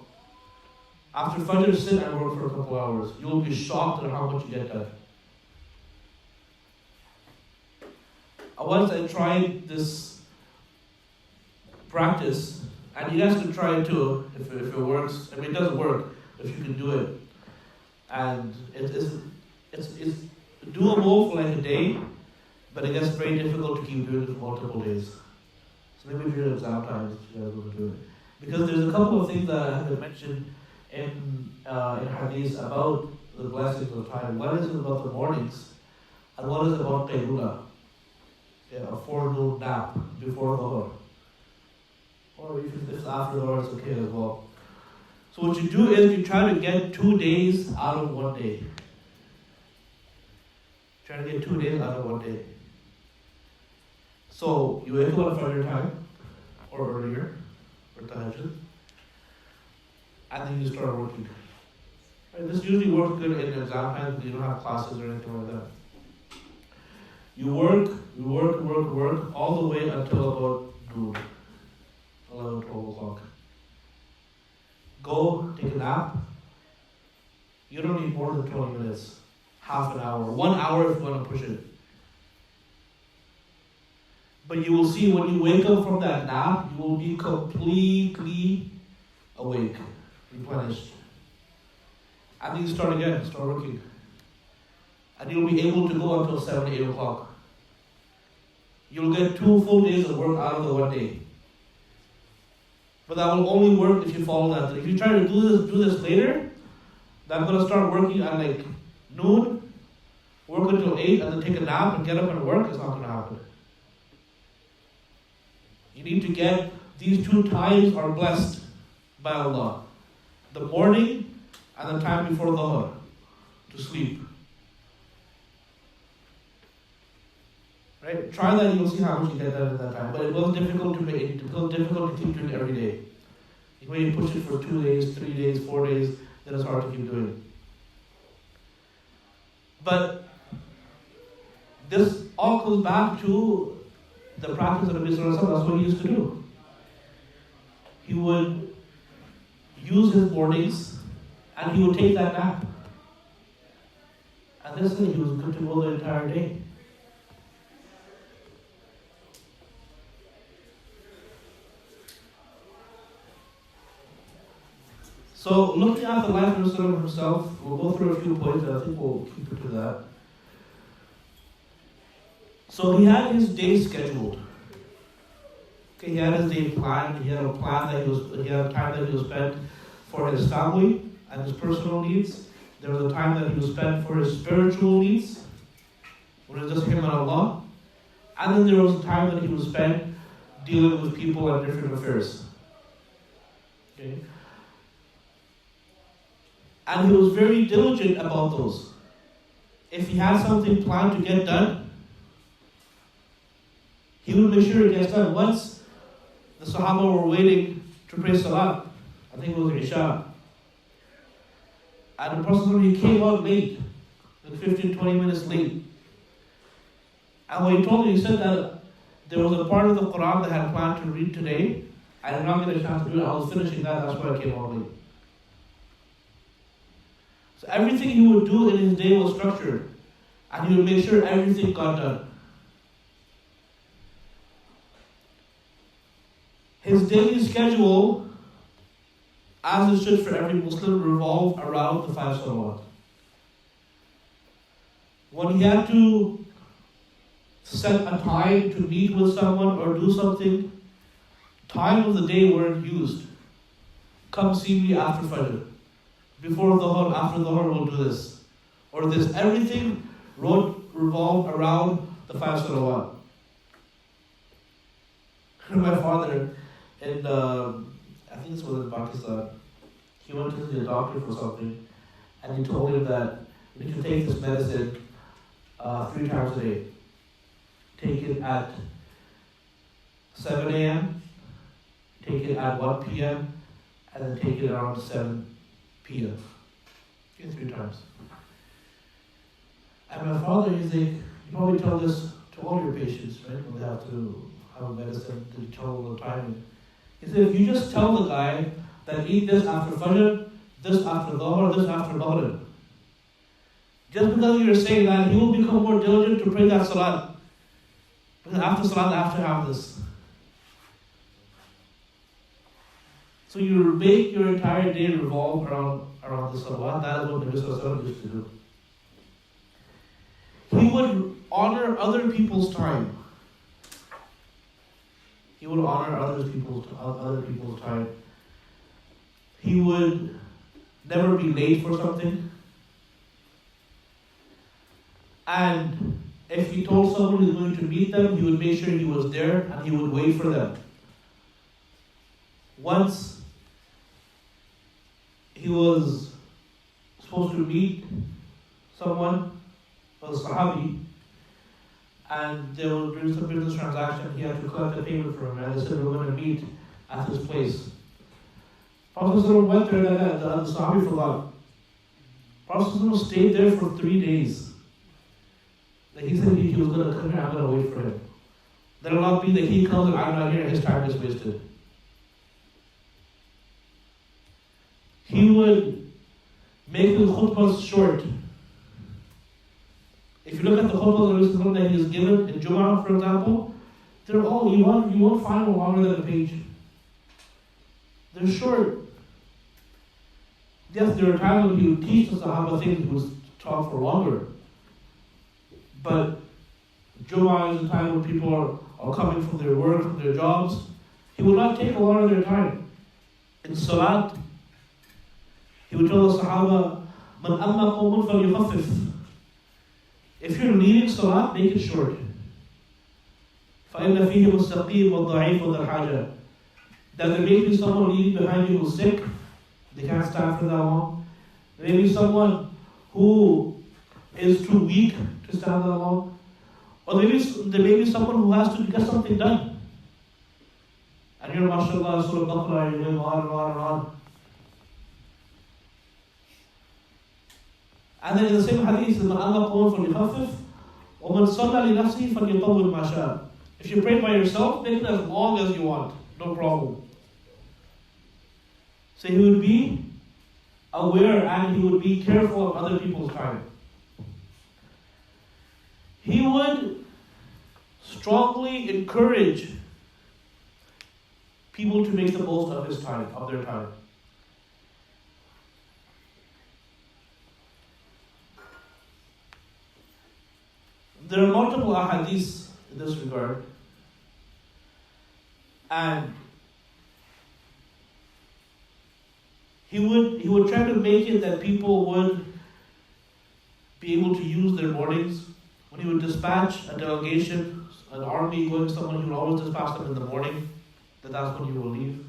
A: After Fajr, sit and work for a couple hours. You will be shocked at how much you get done. Once I tried this practice, and you guys can try it too if it works. I mean, it doesn't work if you can do it. And it's doable for like a day, but it gets very difficult to keep doing it for multiple days. So maybe during exam times, you guys will do it. Because there's a couple of things that I have mentioned in Hadith about the blessings of time. One is about the mornings, and one is about qaylula, a forenoon nap before Dhuhr. Or even if it's after Dhuhr, it's okay as well. So what you do is you try to get 2 days out of 1 day. Try to get 2 days out of 1 day. So you wake up at Fajr time, or earlier, or tahajjud, and then you start working. And this usually works good in exam time because you don't have classes or anything like that. You work all the way until about noon, 11, 12 o'clock. Go, take a nap. You don't need more than 20 minutes, half an hour, 1 hour if you want to push it. But you will see when you wake up from that nap, you will be completely awake, replenished. And then you start again, start working. And you'll be able to go until 7, 8 o'clock. You'll get 2 full days of work out of the 1 day. But that will only work if you follow that. If you try to do this later, then I'm going to start working at like noon, work until 8, and then take a nap and get up and work. It's not going to happen. You need to get, these 2 times are blessed by Allah. The morning and the time before Dhuhr, to sleep. Right? Try that and you'll see how much you get done in that time. But it was difficult to make, it becomes difficult to keep doing every day. When you push it for 2 days, 3 days, 4 days, then it's hard to keep doing. But this all comes back to the practice of Nabi Sallallahu Alaihi Wasallam. That's what he used to do. He would use his mornings and he would take that nap. And this thing, he was good to go the entire day. So, looking at the life of Rasulullah himself, we'll go through a few points, and I think we'll keep it to that. So, he had his day scheduled. Okay, he had his day planned. He had a plan that he had a time that he would spend for his family and his personal needs. There was a time that he would spend for his spiritual needs, when it was just him and Allah. And then there was a time that he would spend dealing with people and different affairs. Okay. And he was very diligent about those. If he had something planned to get done, he would make sure it gets done. Once the Sahaba were waiting to pray Salat, I think it was Isha, and the Prophet, he came out late, like 15, 20 minutes late. And when he told me, he said that there was a part of the Quran that I had planned to read today. I did not get a chance to do it. I was finishing that, that's why I came out late. So everything he would do in his day was structured, and he would make sure everything got done. His daily schedule, as it should for every Muslim, revolved around the 5 salawat. When he had to set a time to meet with someone or do something, time of the day weren't used. Come see me after Fajr. Before Dhuhr, after Dhuhr, we'll do this. Or this. Everything revolved around the 5 salawat. My father, I think this was in Pakistan, he went to the doctor for something, and he told him that you can take this medicine 3 times a day. Take it at 7 a.m., take it at 1 p.m., and then take it around 7 p.m. Okay, 3 times. And my father, he's like, you probably tell this to all your patients, right? When they have to have a medicine, to tell the timing. He said, if you just tell the guy that eat this after Fajr, this after Dhuhr, this after Maghrib, just because you're saying that, he will become more diligent to pray that Salat. Because after Salat, I have to have this. So you make your entire day revolve around the salawat. That is what Nabi Sallallahu Alaihi Wasallam used to do. He would honor other people's time. He would honor other people's time. He would never be late for something. And if he told someone he was going to meet them, he would make sure he was there and he would wait for them. Once he was supposed to meet someone, a Sahabi, and they were doing some business transaction. He had to collect the payment from him, and they said, we're going to meet at this place. Prophet went there, and the Sahabi forgot. Prophet stayed there for 3 days. Like he said he was going to come here, I'm going to wait for him. There will not be that he comes and I'm not here and his time is wasted. He would make the khutbahs short. If you look at the khutbahs that he has given in Jum'ah, for example, they're all, you won't find one longer than a page. They're short. Yes, there are times when he would teach the Sahaba things, he would talk for longer. But Jum'ah is a time when people are coming from their work, from their jobs. He would not take a lot of their time. In Salat, he would tell the Sahaba, "Man amma qawmun falyukhaffif." If you're leading Salat, make it short. فَإِنَّ فِيهِ السَّقِيمُ وَالضَّعِيفُ وَذَا الْحَاجَةِ. That there may be someone leading behind you who's sick, they can't stand for that long. There may be someone who is too weak to stand that long. Or there may be someone who has to get something done. And you're, mashallah, Surah Baqarah, you're going on and on and on. And then in the same hadith, مَنْ أَمَّا قَوْمٌ فَلْيُخَفِّفْ وَمَنْ صَلَّى لِنَفْسِهِ فَلْيُطَوِّلْ مَا شَاءَ. If you pray by yourself, make it as long as you want. No problem. So he would be aware and he would be careful of other people's time. He would strongly encourage people to make the most of his time, of their time. There are multiple ahadiths in this regard, and he would try to make it that people would be able to use their mornings. When he would dispatch a delegation, an army going somewhere, he would always dispatch them in the morning, that's when he will leave.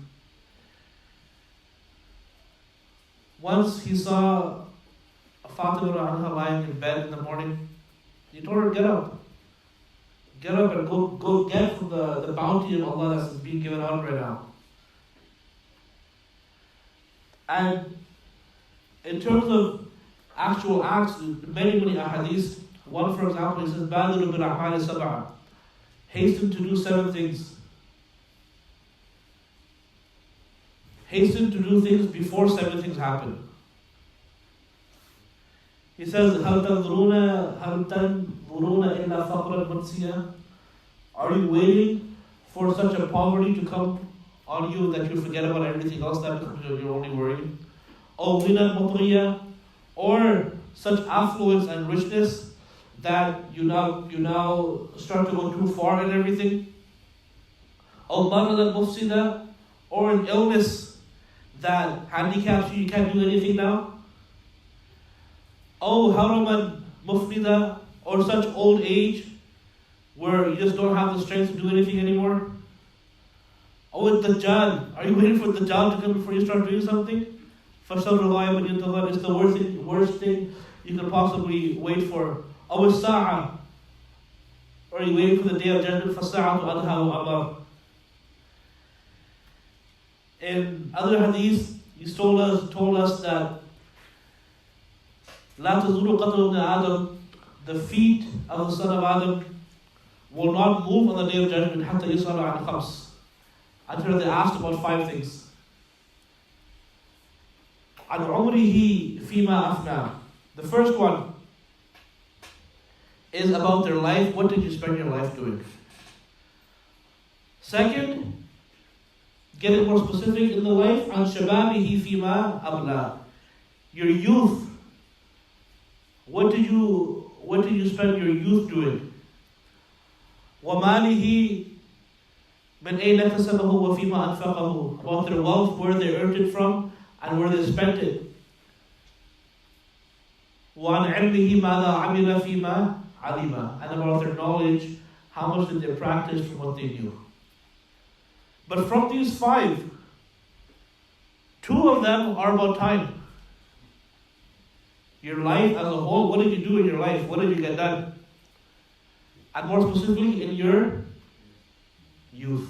A: Once he saw Fatima anha lying in bed in the morning, he told her, get up and go get from the bounty of Allah that's being given out right now. And in terms of actual acts, many ahadiths. One, for example, he says, بَادِرُ بِالْأَعْمَالِ سَبْعًا. Hasten to do 7 things. Hasten to do things before 7 things happen. He says, هَلْ تَنْظُرُونَ إِلَّا فَقْرًا مُنْسِيًا. Are you waiting for such a poverty to come on you that you forget about everything else that becomes your only worry? أَوْ غِنًى مُطْغِيًّا. Or such affluence and richness that you now start to go too far in everything. أَوْ مَرَضًا مُفْسِدًا. Or an illness that handicaps you can't do anything now. أَوْ هَرَمًا مُفْنِدًا. Or such old age where you just don't have the strength to do anything anymore. أَوْ الدَّجَّالِ. Are you waiting for the Dajjal to come before you start doing something? فَشَرُّ غَائِبٍ يُنْتَظَرُ. It's the worst thing you could possibly wait for. أَوْ السَّاعَةِ. Or are you waiting for the day of judgment? فَالسَّاعَةُ أَدْهَى وَأَمَرُ. In other hadiths, he told us that لا تزول قدم ابن آدم, the feet of the son of Adam will not move on the day of judgment حتى يسأل عن خمس, until they asked about 5 things. عن عمره فيما أفنى. The first one is about their life. What did you spend your life doing? Second, getting more specific in the life, عن شبابه فيما أبلى. Your youth. What did you spend your youth doing? وماله من أين اكتسبه وفيما أنفقه. About their wealth, where they earned it from, and where they spent it. وعن علمه ماذا عمل فيما علم. And about their knowledge, how much did they practice from what they knew. But from these 5, 2 of them are about time. Your life as a whole, what did you do in your life? What did you get done? And more specifically, in your youth.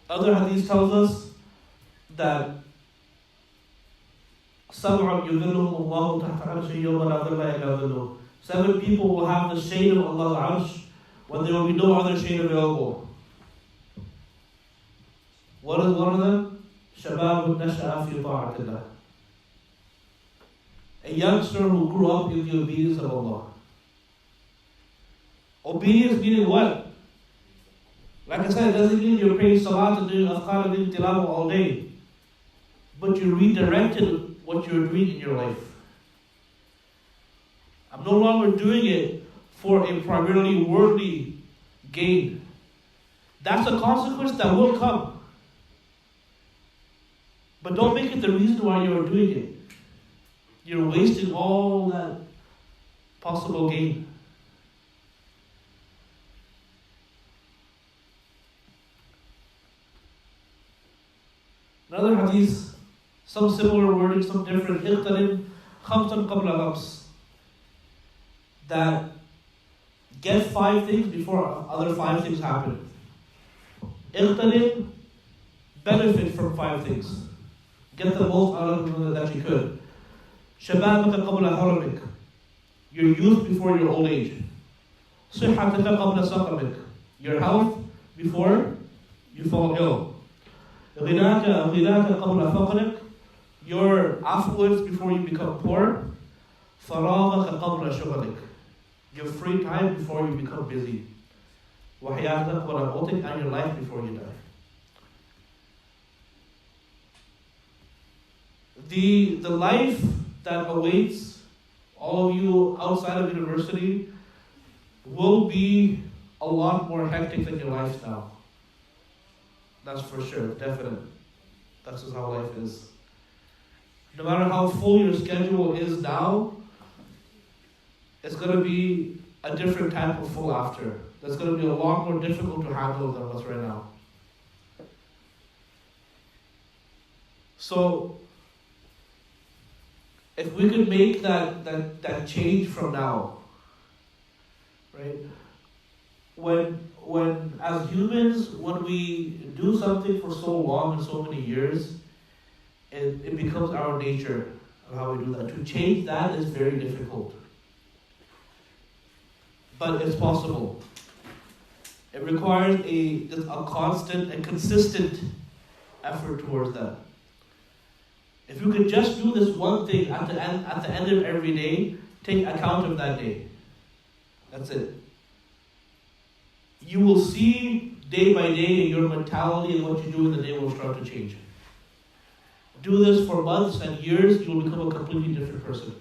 A: Other hadith tells us that سَبْعٌ يُذِلُّهُمُ اللَّهُ تَحْتَ عَرْشِهِ يَوْمَ لَا ظِلَّ إِلَّا ظِلُّهُ. 7 people will have the shade of Allah's arsh when there will be no other shade available. What is one of them? شَبَابٌ نَشَأَ فِي طَاعَةِ اللَّهِ. A youngster who grew up in the obedience of Allah. Obedience meaning what? Like I said, it doesn't mean you're praying salat and doing adhkar and doing tilawah all day. But you redirected what you're doing in your life. I'm no longer doing it for a primarily worldly gain. That's a consequence that will come. But don't make it the reason why you're doing it. You're wasting all that possible gain. Another hadith, some similar wording, some different. اغتنم خمسا قبل خمس. That get 5 things before other 5 things happen. اغتنم, benefit from 5 things. Get the most out of them that you could. شبابك قبل حرمك. Your youth before your old age. صحتك قبل سقمك. Your health before you fall ill. غناك قبل فقرك. Your affluence before you become poor. فراغك قبل شغلك. Your free time before you become busy. وحياتك قبل موتك, and your life before you die. The life that awaits all of you outside of university will be a lot more hectic than your life now. That's for sure, definite. That's just how life is. No matter how full your schedule is now, it's going to be a different type of full after. That's going to be a lot more difficult to handle than what's right now. So, if we could make that change from now, right? When as humans, when we do something for so long and so many years, it becomes our nature of how we do that. To change that is very difficult. But it's possible. It requires a constant and consistent effort towards that. If you could just do this one thing at the end of every day, take account of that day. That's it. You will see day by day your mentality and what you do in the day will start to change. Do this for months and years, you will become a completely different person.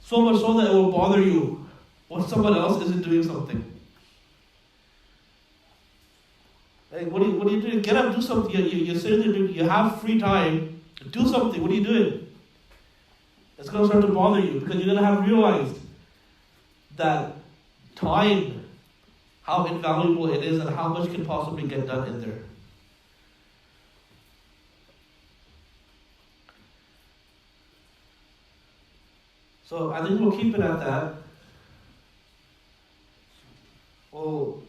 A: So much so that it will bother you when someone else isn't doing something. Like, what are you doing? Get up, do something. You're sitting there, you have free time. Do something. What are you doing? It's going to start to bother you because you're going to have realized that time, how invaluable it is and how much can possibly get done in there. So I think we'll keep it at that. We'll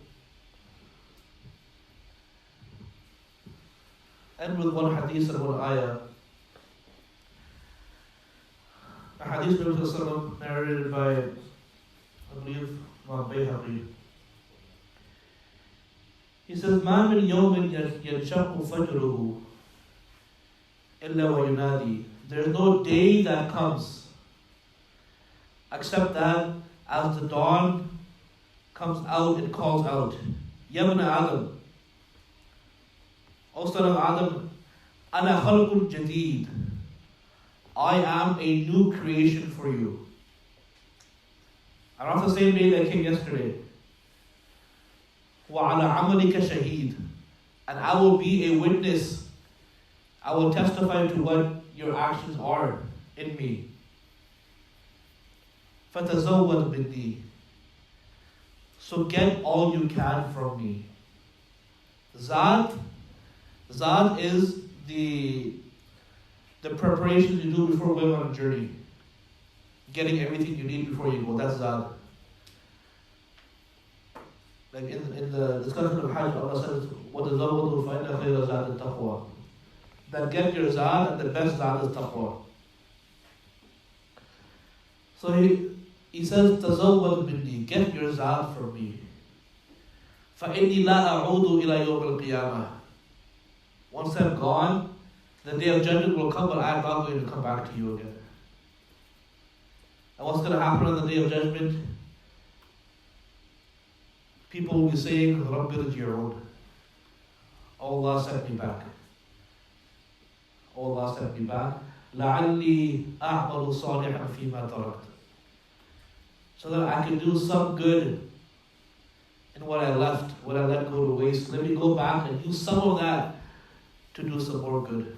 A: end with one hadith and one ayah. A hadith of Rasulullah narrated by, I believe, Bayhaqi. He says, مَا مِنْ يَوْمٍ يَنْشَقُ فَجْرُهُ إِلَّا وَيُنَادِي. There is no day that comes except that as the dawn comes out, it calls out. Ya ibn Adam, O son of Adam, Ana khalqun jadeed. I am a new creation for you. I'm not the same day that came yesterday. وَعَلَى عَمَلِكَ شَهِيد. And I will be a witness. I will testify to what your actions are in me. فَتَزَوَّدْ بِالدِّي. So get all you can from me. Zad is the preparation you do before going on a journey. Getting everything you need before you go. That's Zad. Like in the discussion of Hajj, Allah says, وَتَزَوَّدُوا فَإِنَّ خَيْرَ زَادِ التَّقْوَى. That get your Zad, and the best Zad is taqwa. So he says, تَزَوَّدْ مِنِّي. Get your Zad from me. فَإِنِّي لَا أَعُودُ إِلَى يَوْمِ الْقِيَامَةِ. Once I'm gone, the day of judgment will come, but I'm not going to come back to you again. And what's going to happen on the day of judgment? People will be saying, Rabbi Rajirun. Allah sent me back. Allah sent me back. لَعَلِّي أَعْمَلُ صَالِحًا فِي مَا تَرَكْتُ. So that I can do some good in what I left, what I let go to waste. Let me go back and use some of that to do some more good.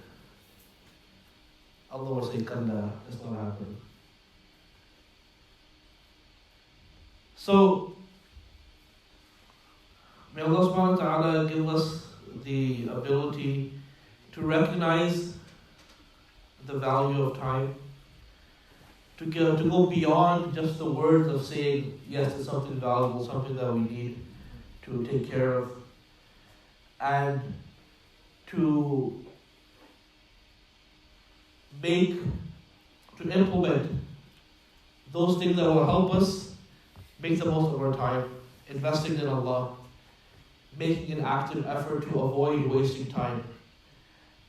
A: Allah will say, Kalla, it's not happening. So, may Allah subhanahu wa ta'ala give us the ability to recognize the value of time, to go beyond just the words of saying, yes, it's something valuable, something that we need to take care of, and to implement those things that will help us make the most of our time, investing in Allah, making an active effort to avoid wasting time,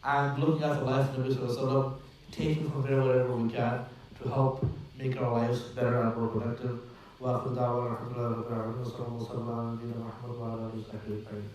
A: and looking at the life of Nabi Sallallahu Alaihi Wasallam, taking from there whatever we can to help make our lives better and more productive. وآخر دعوانا الحمد لله رب العالمين وصلى الله وسلم على نبينا محمد وعلى آله وصحبه أجمعين.